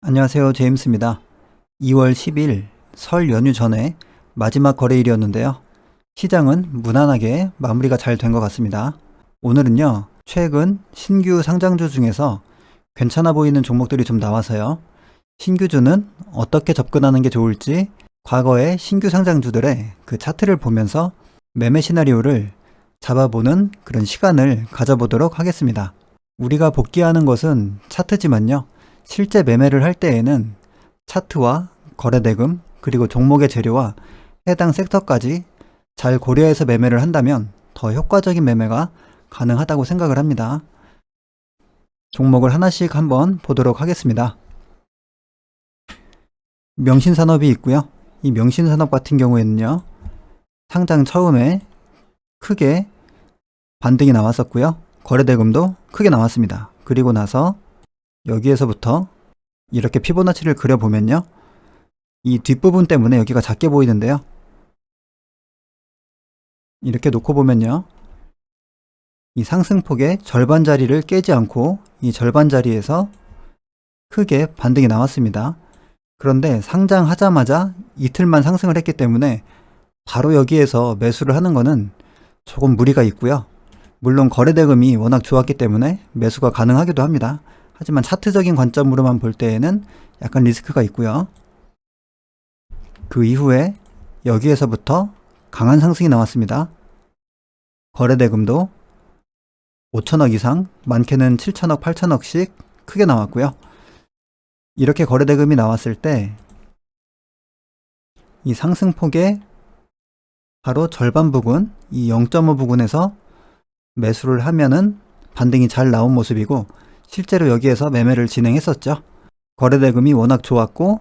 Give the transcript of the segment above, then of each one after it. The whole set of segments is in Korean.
안녕하세요. 제임스입니다. 2월 10일 설 연휴 전에 마지막 거래일이었는데요. 시장은 무난하게 마무리가 잘 된 것 같습니다. 오늘은요, 최근 신규 상장주 중에서 괜찮아 보이는 종목들이 좀 나와서요. 신규주는 어떻게 접근하는 게 좋을지 과거의 신규 상장주들의 그 차트를 보면서 매매 시나리오를 잡아보는 그런 시간을 가져보도록 하겠습니다. 우리가 복귀하는 것은 차트지만요. 실제 매매를 할 때에는 차트와 거래대금 그리고 종목의 재료와 해당 섹터까지 잘 고려해서 매매를 한다면 더 효과적인 매매가 가능하다고 생각을 합니다. 종목을 하나씩 한번 보도록 하겠습니다. 명신산업이 있고요. 이 명신산업 같은 경우에는요. 상장 처음에 크게 반등이 나왔었고요. 거래대금도 크게 나왔습니다. 그리고 나서 여기에서부터 이렇게 피보나치를 그려보면요. 이 뒷부분 때문에 여기가 작게 보이는데요. 이렇게 놓고 보면요. 이 상승폭의 절반 자리를 깨지 않고 이 절반 자리에서 크게 반등이 나왔습니다. 그런데 상장하자마자 이틀만 상승을 했기 때문에 바로 여기에서 매수를 하는 것은 조금 무리가 있고요. 물론 거래대금이 워낙 좋았기 때문에 매수가 가능하기도 합니다. 하지만 차트적인 관점으로만 볼 때에는 약간 리스크가 있고요. 그 이후에 여기에서부터 강한 상승이 나왔습니다. 거래대금도 5천억 이상, 많게는 7천억, 8천억씩 크게 나왔고요. 이렇게 거래대금이 나왔을 때 이 상승폭의 바로 절반 부분, 이 0.5 부분에서 매수를 하면은 반등이 잘 나온 모습이고 실제로 여기에서 매매를 진행했었죠. 거래대금이 워낙 좋았고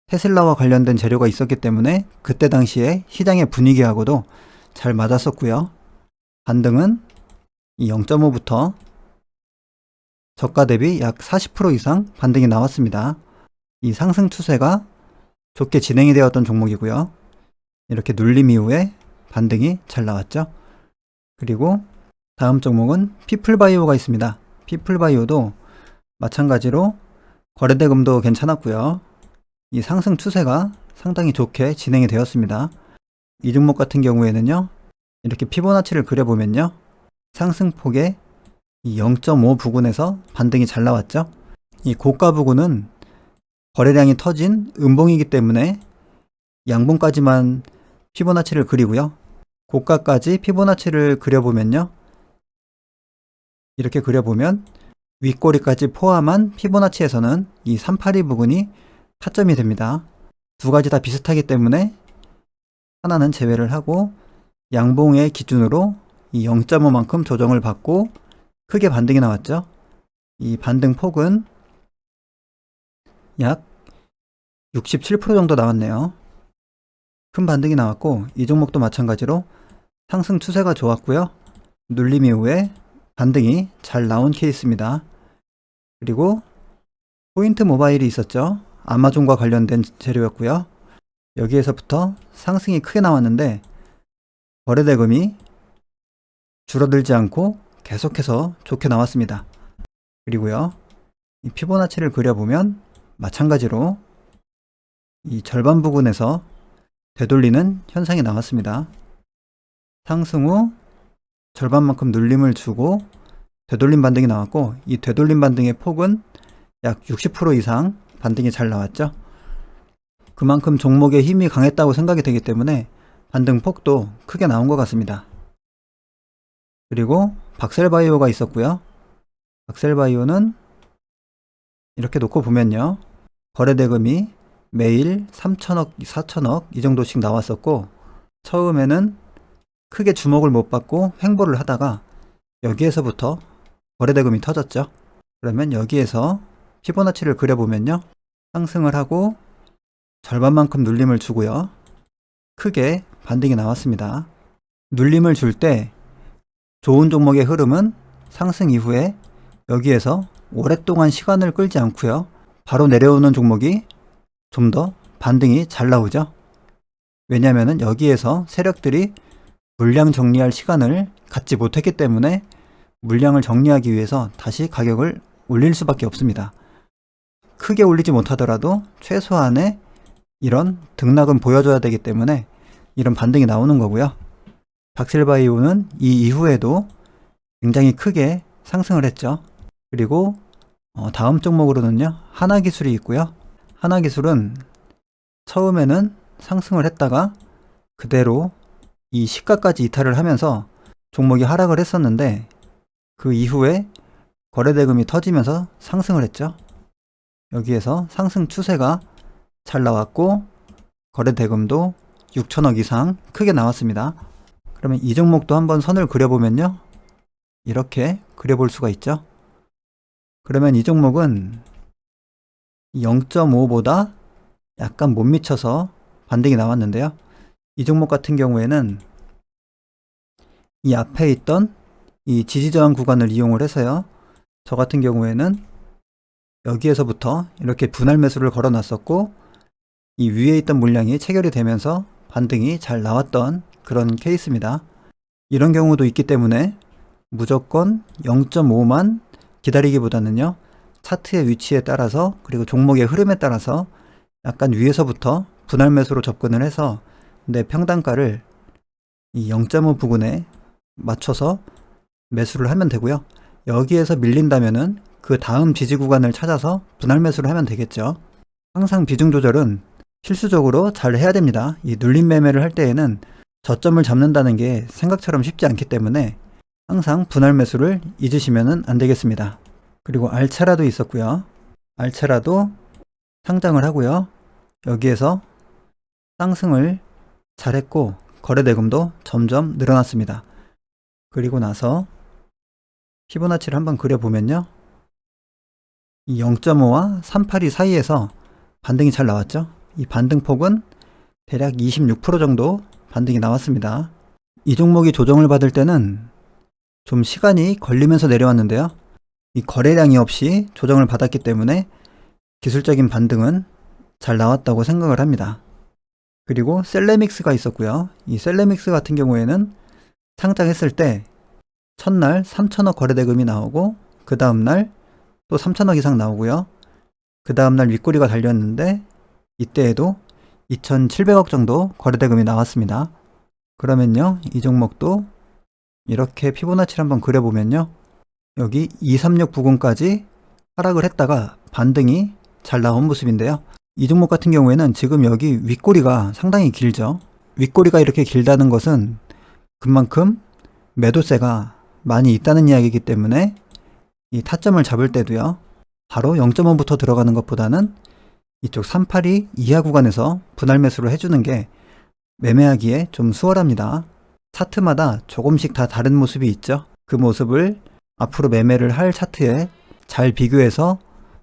테슬라와 관련된 재료가 있었기 때문에 그때 당시에 시장의 분위기하고도 잘 맞았었고요. 반등은 이 0.5부터 저가 대비 약 40% 이상 반등이 나왔습니다. 이 상승 추세가 좋게 진행이 되었던 종목이고요. 이렇게 눌림 이후에 반등이 잘 나왔죠. 그리고 다음 종목은 피플바이오가 있습니다. 피플바이오도 마찬가지로 거래대금도 괜찮았고요. 이 상승 추세가 상당히 좋게 진행이 되었습니다. 이 종목 같은 경우에는요. 이렇게 피보나치를 그려보면요. 상승폭의 이 0.5 부근에서 반등이 잘 나왔죠. 이 고가 부근은 거래량이 터진 음봉이기 때문에 양봉까지만 피보나치를 그리고요. 고가까지 피보나치를 그려보면요. 이렇게 그려보면 윗꼬리까지 포함한 피보나치에서는 이 382 부근이 타점이 됩니다. 두 가지 다 비슷하기 때문에 하나는 제외를 하고 양봉의 기준으로 이 0.5만큼 조정을 받고 크게 반등이 나왔죠. 이 반등 폭은 약 67% 정도 나왔네요. 큰 반등이 나왔고 이 종목도 마찬가지로 상승 추세가 좋았고요. 눌림 이후에 반등이 잘 나온 케이스입니다. 그리고 포인트 모바일이 있었죠. 아마존과 관련된 재료였고요. 여기에서부터 상승이 크게 나왔는데 거래대금이 줄어들지 않고 계속해서 좋게 나왔습니다. 그리고요. 이 피보나치를 그려보면 마찬가지로 이 절반 부근에서 되돌리는 현상이 나왔습니다. 상승 후 절반만큼 눌림을 주고 되돌림 반등이 나왔고 이 되돌림 반등의 폭은 약 60% 이상 반등이 잘 나왔죠. 그만큼 종목의 힘이 강했다고 생각이 되기 때문에 반등 폭도 크게 나온 것 같습니다. 그리고 박셀바이오가 있었고요. 박셀바이오는 이렇게 놓고 보면요. 거래대금이 매일 3천억, 4천억 이 정도씩 나왔었고 처음에는 크게 주목을 못 받고 횡보를 하다가 여기에서부터 거래대금이 터졌죠. 그러면 여기에서 피보나치를 그려보면요. 상승을 하고 절반만큼 눌림을 주고요. 크게 반등이 나왔습니다. 눌림을 줄 때 좋은 종목의 흐름은 상승 이후에 여기에서 오랫동안 시간을 끌지 않고요. 바로 내려오는 종목이 좀 더 반등이 잘 나오죠. 왜냐하면 여기에서 세력들이 물량 정리할 시간을 갖지 못했기 때문에 물량을 정리하기 위해서 다시 가격을 올릴 수밖에 없습니다. 크게 올리지 못하더라도 최소한의 이런 등락은 보여줘야 되기 때문에 이런 반등이 나오는 거고요. 박실바이오는 이 이후에도 굉장히 크게 상승을 했죠. 그리고 다음 종목으로는요, 하나기술이 있고요. 하나기술은 처음에는 상승을 했다가 그대로 이 시가까지 이탈을 하면서 종목이 하락을 했었는데, 그 이후에 거래대금이 터지면서 상승을 했죠. 여기에서 상승 추세가 잘 나왔고 거래대금도 6천억 이상 크게 나왔습니다. 그러면 이 종목도 한번 선을 그려보면요, 이렇게 그려볼 수가 있죠. 그러면 이 종목은 0.5보다 약간 못 미쳐서 반등이 나왔는데요. 이 종목 같은 경우에는 이 앞에 있던 이 지지저항 구간을 이용을 해서요, 저 같은 경우에는 여기에서부터 이렇게 분할 매수를 걸어 놨었고, 이 위에 있던 물량이 체결이 되면서 반등이 잘 나왔던 그런 케이스입니다. 이런 경우도 있기 때문에 무조건 0.5만 기다리기보다는요, 차트의 위치에 따라서 그리고 종목의 흐름에 따라서 약간 위에서부터 분할 매수로 접근을 해서 내 평단가를 이 0.5 부근에 맞춰서 매수를 하면 되고요. 여기에서 밀린다면은 그 다음 지지 구간을 찾아서 분할 매수를 하면 되겠죠. 항상 비중 조절은 필수적으로 잘 해야 됩니다. 이 눌림 매매를 할 때에는 저점을 잡는다는 게 생각처럼 쉽지 않기 때문에 항상 분할 매수를 잊으시면 안 되겠습니다. 그리고 알체라도 있었고요. 알체라도 상장을 하고요. 여기에서 상승을 잘했고 거래대금도 점점 늘어났습니다. 그리고 나서 피보나치를 한번 그려보면요, 이 0.5와 382 사이에서 반등이 잘 나왔죠. 이 반등폭은 대략 26% 정도 반등이 나왔습니다. 이 종목이 조정을 받을 때는 좀 시간이 걸리면서 내려왔는데요, 이 거래량이 없이 조정을 받았기 때문에 기술적인 반등은 잘 나왔다고 생각을 합니다. 그리고 셀레믹스가 있었고요. 이 셀레믹스 같은 경우에는 상장했을 때 첫날 3천억 거래대금이 나오고 그 다음날 또 3천억 이상 나오고요. 그 다음날 윗꼬리가 달렸는데 이때에도 2,700억 정도 거래대금이 나왔습니다. 그러면요, 이 종목도 이렇게 피보나치를 한번 그려보면요, 여기 236 부근까지 하락을 했다가 반등이 잘 나온 모습인데요. 이 종목 같은 경우에는 지금 여기 윗꼬리가 상당히 길죠. 윗꼬리가 이렇게 길다는 것은 그만큼 매도세가 많이 있다는 이야기이기 때문에 이 타점을 잡을 때도요, 바로 0.5부터 들어가는 것보다는 이쪽 382 이하 구간에서 분할 매수를 해주는 게 매매하기에 좀 수월합니다. 차트마다 조금씩 다 다른 모습이 있죠. 그 모습을 앞으로 매매를 할 차트에 잘 비교해서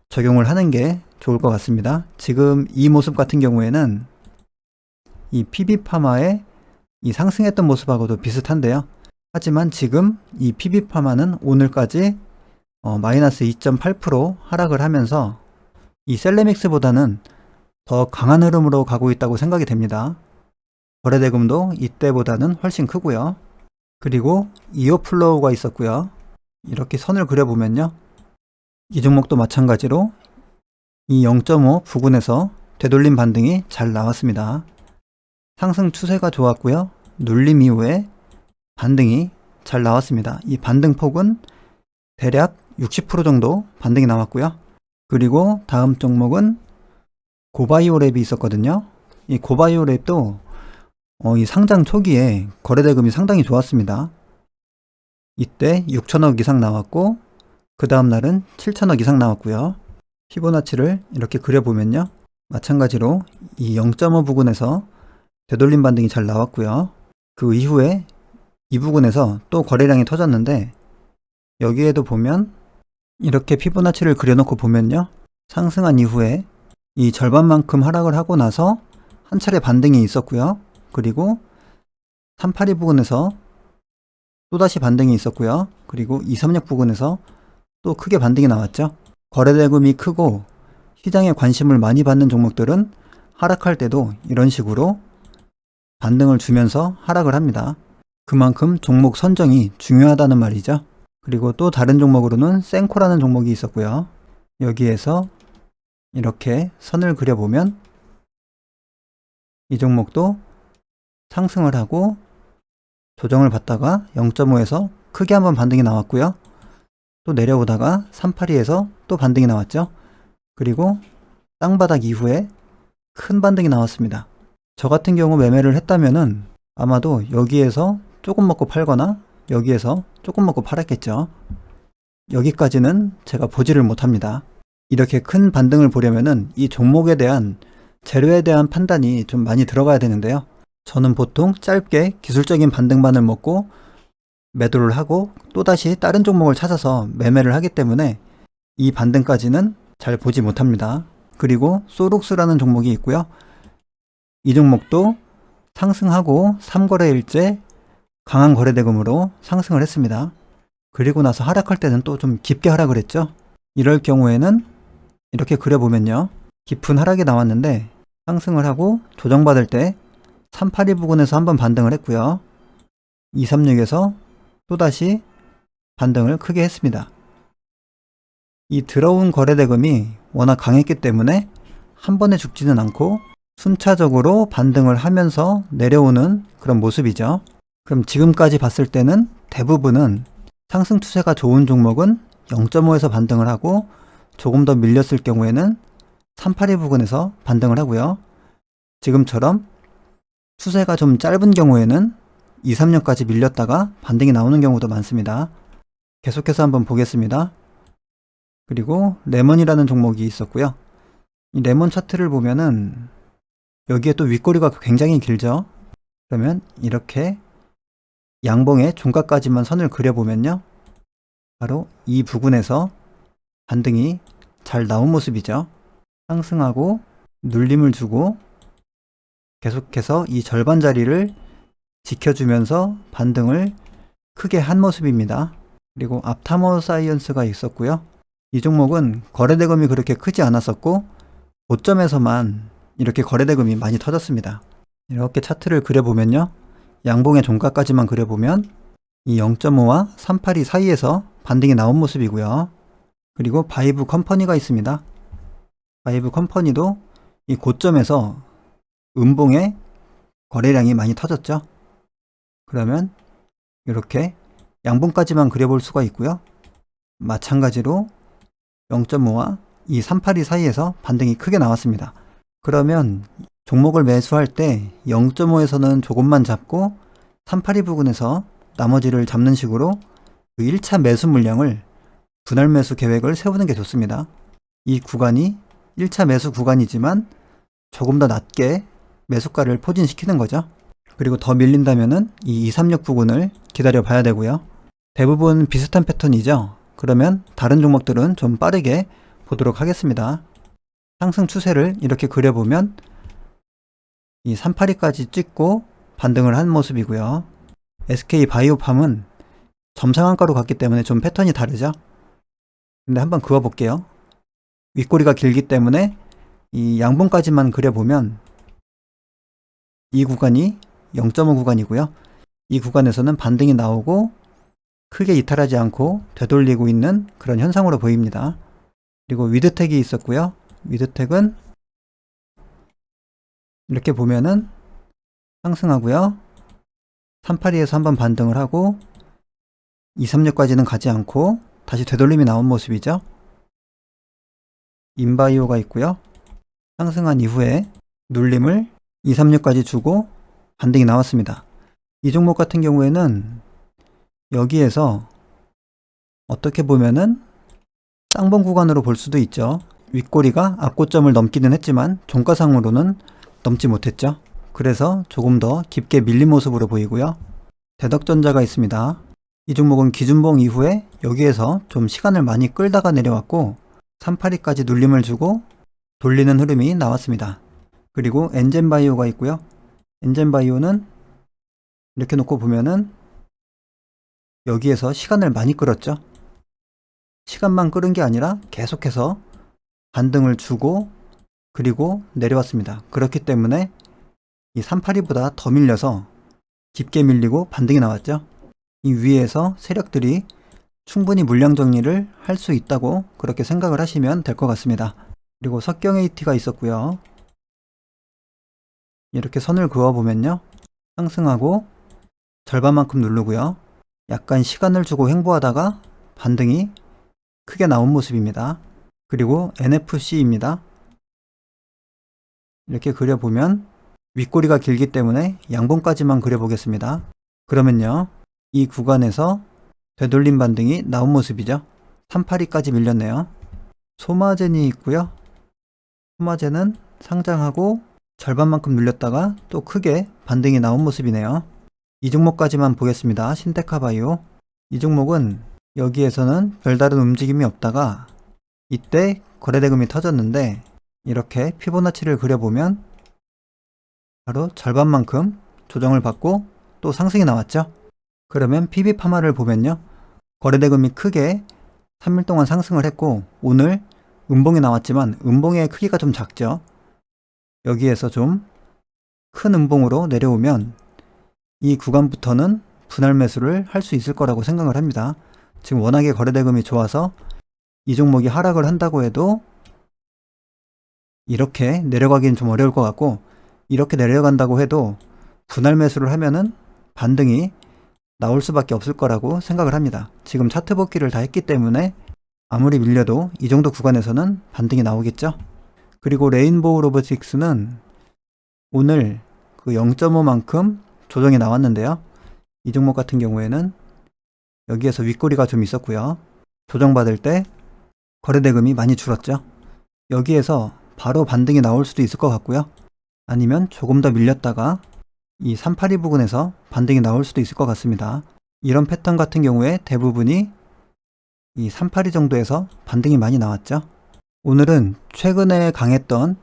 적용을 하는 게 좋을 것 같습니다. 지금 이 모습 같은 경우에는 이 PB파마의 이 상승했던 모습하고도 비슷한데요. 하지만 지금 이 PB파마는 오늘까지 마이너스 2.8% 하락을 하면서 이 셀레믹스보다는 더 강한 흐름으로 가고 있다고 생각이 됩니다. 거래대금도 이때보다는 훨씬 크고요. 그리고 이어플로우가 있었고요. 이렇게 선을 그려보면요, 이 종목도 마찬가지로 이 0.5 부근에서 되돌림 반등이 잘 나왔습니다. 상승 추세가 좋았고요. 눌림 이후에 반등이 잘 나왔습니다. 이 반등폭은 대략 60% 정도 반등이 나왔고요. 그리고 다음 종목은 고바이오랩이 있었거든요. 이 고바이오랩도 이 상장 초기에 거래대금이 상당히 좋았습니다. 이때 6천억 이상 나왔고 그 다음 날은 7천억 이상 나왔고요. 피보나치를 이렇게 그려보면요, 마찬가지로 이 0.5 부근에서 되돌림 반등이 잘 나왔고요. 그 이후에 이 부근에서 또 거래량이 터졌는데, 여기에도 보면 이렇게 피보나치를 그려놓고 보면요, 상승한 이후에 이 절반만큼 하락을 하고 나서 한 차례 반등이 있었고요. 그리고 382 부근에서 또다시 반등이 있었고요. 그리고 236 부근에서 또 크게 반등이 나왔죠. 거래대금이 크고 시장에 관심을 많이 받는 종목들은 하락할 때도 이런 식으로 반등을 주면서 하락을 합니다. 그만큼 종목 선정이 중요하다는 말이죠. 그리고 또 다른 종목으로는 센코라는 종목이 있었고요. 여기에서 이렇게 선을 그려보면 이 종목도 상승을 하고 조정을 받다가 0.5에서 크게 한번 반등이 나왔고요. 또 내려오다가 382에서 또 반등이 나왔죠. 그리고 땅바닥 이후에 큰 반등이 나왔습니다. 저 같은 경우 매매를 했다면은 아마도 여기에서 조금 먹고 팔거나 여기에서 조금 먹고 팔았겠죠. 여기까지는 제가 보지를 못합니다. 이렇게 큰 반등을 보려면은 이 종목에 대한 재료에 대한 판단이 좀 많이 들어가야 되는데요. 저는 보통 짧게 기술적인 반등반을 먹고 매도를 하고 또다시 다른 종목을 찾아서 매매를 하기 때문에 이 반등까지는 잘 보지 못합니다. 그리고 소룩스라는 종목이 있고요. 이 종목도 상승하고 3거래일째 강한 거래대금으로 상승을 했습니다. 그리고 나서 하락할 때는 또 좀 깊게 하락을 했죠. 이럴 경우에는 이렇게 그려보면요. 깊은 하락이 나왔는데 상승을 하고 조정받을 때 382 부근에서 한번 반등을 했고요. 236에서 또다시 반등을 크게 했습니다. 이 들어온 거래대금이 워낙 강했기 때문에 한 번에 죽지는 않고 순차적으로 반등을 하면서 내려오는 그런 모습이죠. 그럼 지금까지 봤을 때는 대부분은 상승 추세가 좋은 종목은 0.5에서 반등을 하고 조금 더 밀렸을 경우에는 382 부근에서 반등을 하고요. 지금처럼 추세가 좀 짧은 경우에는 236까지 밀렸다가 반등이 나오는 경우도 많습니다. 계속해서 한번 보겠습니다. 그리고 레몬이라는 종목이 있었고요. 이 레몬 차트를 보면은 여기에 또 윗꼬리가 굉장히 길죠. 그러면 이렇게 양봉의 종가까지만 선을 그려보면요. 바로 이 부근에서 반등이 잘 나온 모습이죠. 상승하고 눌림을 주고 계속해서 이 절반 자리를 지켜주면서 반등을 크게 한 모습입니다. 그리고 앞타머 사이언스가 있었고요. 이 종목은 거래대금이 그렇게 크지 않았었고 고점에서만 이렇게 거래대금이 많이 터졌습니다. 이렇게 차트를 그려보면요. 양봉의 종가까지만 그려보면 이 0.5와 382 사이에서 반등이 나온 모습이고요. 그리고 바이브 컴퍼니가 있습니다. 바이브 컴퍼니도 이 고점에서 음봉의 거래량이 많이 터졌죠. 그러면 이렇게 양봉까지만 그려볼 수가 있고요. 마찬가지로 0.5와 이 382 사이에서 반등이 크게 나왔습니다. 그러면 종목을 매수할 때 0.5에서는 조금만 잡고 382 부근에서 나머지를 잡는 식으로 그 1차 매수 물량을 분할 매수 계획을 세우는 게 좋습니다. 이 구간이 1차 매수 구간이지만 조금 더 낮게 매수가를 포진시키는 거죠. 그리고 더 밀린다면은 이 236 부근을 기다려 봐야 되고요. 대부분 비슷한 패턴이죠. 그러면 다른 종목들은 좀 빠르게 보도록 하겠습니다. 상승 추세를 이렇게 그려보면 이 382까지 찍고 반등을 한 모습이고요. SK 바이오팜은 점상한가로 갔기 때문에 좀 패턴이 다르죠. 근데 한번 그어볼게요. 윗꼬리가 길기 때문에 이 양봉까지만 그려보면 이 구간이 0.5 구간이고요. 이 구간에서는 반등이 나오고 크게 이탈하지 않고 되돌리고 있는 그런 현상으로 보입니다. 그리고 위드텍이 있었고요. 위드텍은 이렇게 보면은 상승하고요. 382에서 한번 반등을 하고 236까지는 가지 않고 다시 되돌림이 나온 모습이죠. 인바이오가 있고요. 상승한 이후에 눌림을 236까지 주고 반등이 나왔습니다. 이 종목 같은 경우에는 여기에서 어떻게 보면은 쌍봉 구간으로 볼 수도 있죠. 윗꼬리가 앞고점을 넘기는 했지만 종가상으로는 넘지 못했죠. 그래서 조금 더 깊게 밀린 모습으로 보이고요. 대덕전자가 있습니다. 이 종목은 기준봉 이후에 여기에서 좀 시간을 많이 끌다가 내려왔고 382까지 눌림을 주고 돌리는 흐름이 나왔습니다. 그리고 엔젠바이오가 있고요. 엔젠바이오는 이렇게 놓고 보면은 여기에서 시간을 많이 끌었죠. 시간만 끌은 게 아니라 계속해서 반등을 주고 그리고 내려왔습니다. 그렇기 때문에 이 382보다 더 밀려서 깊게 밀리고 반등이 나왔죠. 이 위에서 세력들이 충분히 물량 정리를 할 수 있다고 그렇게 생각을 하시면 될 것 같습니다. 그리고 석경 AT가 있었고요. 이렇게 선을 그어보면요. 상승하고 절반만큼 누르고요. 약간 시간을 주고 횡보하다가 반등이 크게 나온 모습입니다. 그리고 NFC입니다. 이렇게 그려보면 윗꼬리가 길기 때문에 양봉까지만 그려보겠습니다. 그러면요. 이 구간에서 되돌림 반등이 나온 모습이죠. 382까지 밀렸네요. 소마젠이 있고요. 소마젠은 상장하고 절반만큼 눌렸다가 또 크게 반등이 나온 모습이네요. 이 종목까지만 보겠습니다. 신테카바이오. 이 종목은 여기에서는 별다른 움직임이 없다가 이때 거래대금이 터졌는데 이렇게 피보나치를 그려보면 바로 절반만큼 조정을 받고 또 상승이 나왔죠. 그러면 PB파마를 보면요. 거래대금이 크게 3일 동안 상승을 했고 오늘 음봉이 나왔지만 음봉의 크기가 좀 작죠. 여기에서 좀 큰 음봉으로 내려오면 이 구간부터는 분할 매수를 할 수 있을 거라고 생각을 합니다. 지금 워낙에 거래대금이 좋아서 이 종목이 하락을 한다고 해도 이렇게 내려가기는 좀 어려울 것 같고 이렇게 내려간다고 해도 분할 매수를 하면은 반등이 나올 수밖에 없을 거라고 생각을 합니다. 지금 차트 복귀를 다 했기 때문에 아무리 밀려도 이 정도 구간에서는 반등이 나오겠죠. 그리고 레인보우 로보틱스는 오늘 그 0.5만큼 조정이 나왔는데요. 이 종목 같은 경우에는 여기에서 윗꼬리가 좀 있었고요. 조정받을 때 거래대금이 많이 줄었죠. 여기에서 바로 반등이 나올 수도 있을 것 같고요. 아니면 조금 더 밀렸다가 이 382 부근에서 반등이 나올 수도 있을 것 같습니다. 이런 패턴 같은 경우에 대부분이 이 382 정도에서 반등이 많이 나왔죠. 오늘은 최근에 강했던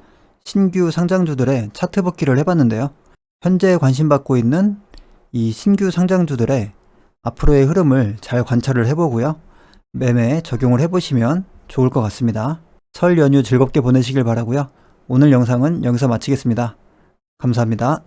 신규 상장주들의 차트 복귀를 해봤는데요. 현재 관심받고 있는 이 신규 상장주들의 앞으로의 흐름을 잘 관찰을 해보고요. 매매에 적용을 해보시면 좋을 것 같습니다. 설 연휴 즐겁게 보내시길 바라고요. 오늘 영상은 여기서 마치겠습니다. 감사합니다.